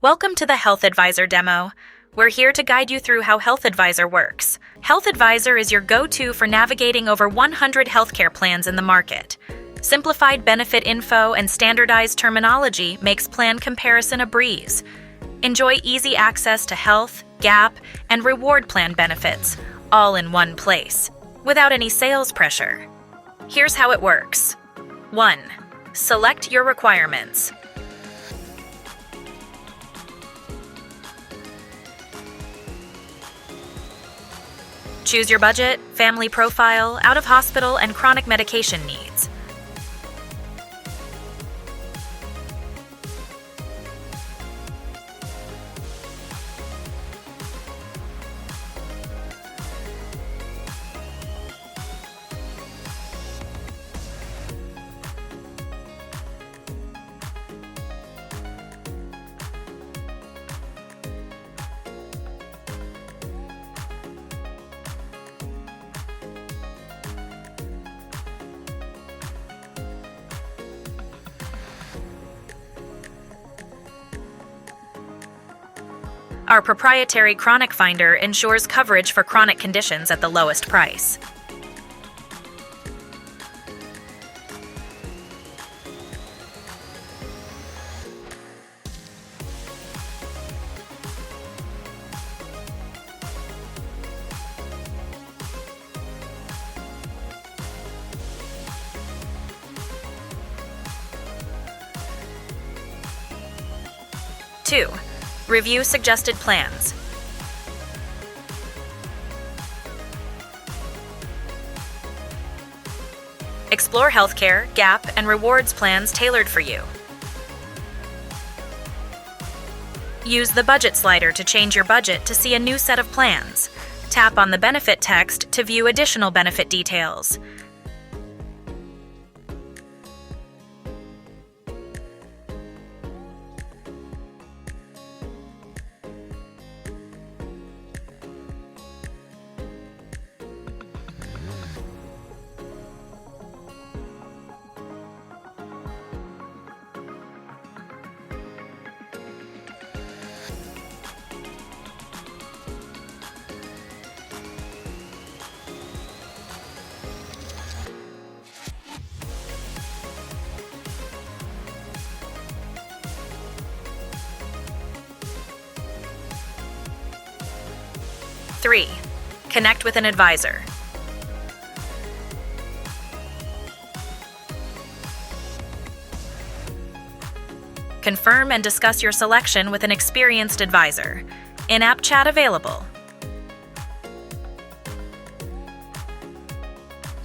Welcome to the Health Advisor demo. We're here to guide you through how Health Advisor works. Health Advisor is your go-to for navigating over 100 healthcare plans in the market. Simplified benefit info and standardized terminology makes plan comparison a breeze. Enjoy easy access to health, gap, and reward plan benefits, all in one place, without any sales pressure. Here's how it works. 1. Select your requirements. Choose your budget, family profile, out-of-hospital, and chronic medication needs. Our proprietary Chronic Finder ensures coverage for chronic conditions at the lowest price. Two. Review suggested plans. Explore healthcare, gap, and rewards plans tailored for you. Use the budget slider to change your budget to see a new set of plans. Tap on the benefit text to view additional benefit details. Three. Connect with an advisor. Confirm and discuss your selection with an experienced advisor. In-app chat available.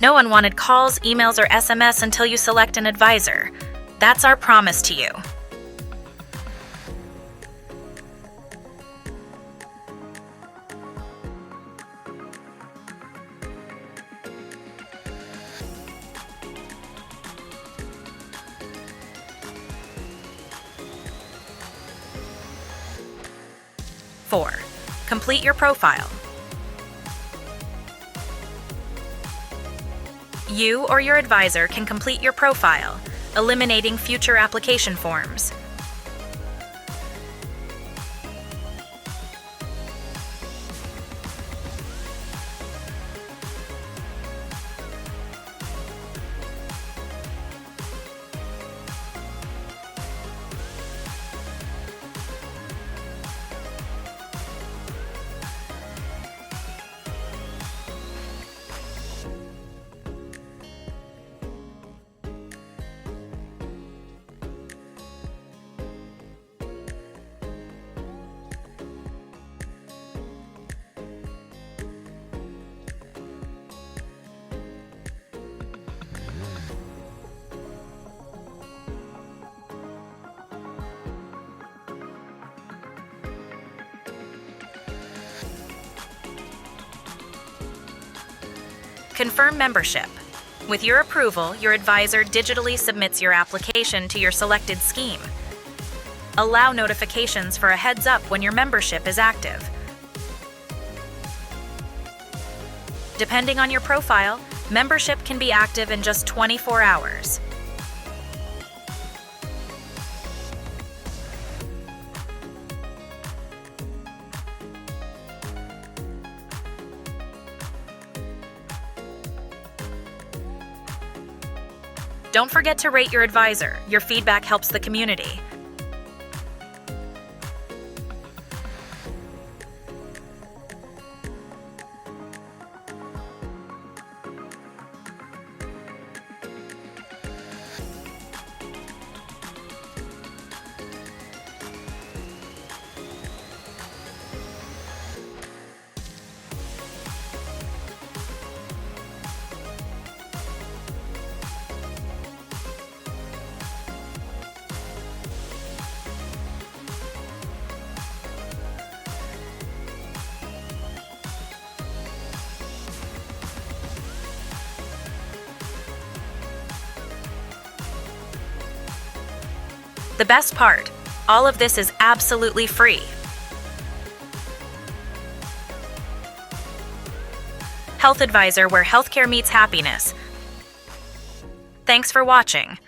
No unwanted calls, emails, or SMS until you select an advisor. That's our promise to you. Four. Complete your profile. You or your advisor can complete your profile, eliminating future application forms. Confirm membership. With your approval, your advisor digitally submits your application to your selected scheme. Allow notifications for a heads-up when your membership is active. Depending on your profile, membership can be active in just 24 hours. Don't forget to rate your advisor. Your feedback helps the community. The best part, all of this is absolutely free. Health Advisor, where healthcare meets happiness. Thanks for watching.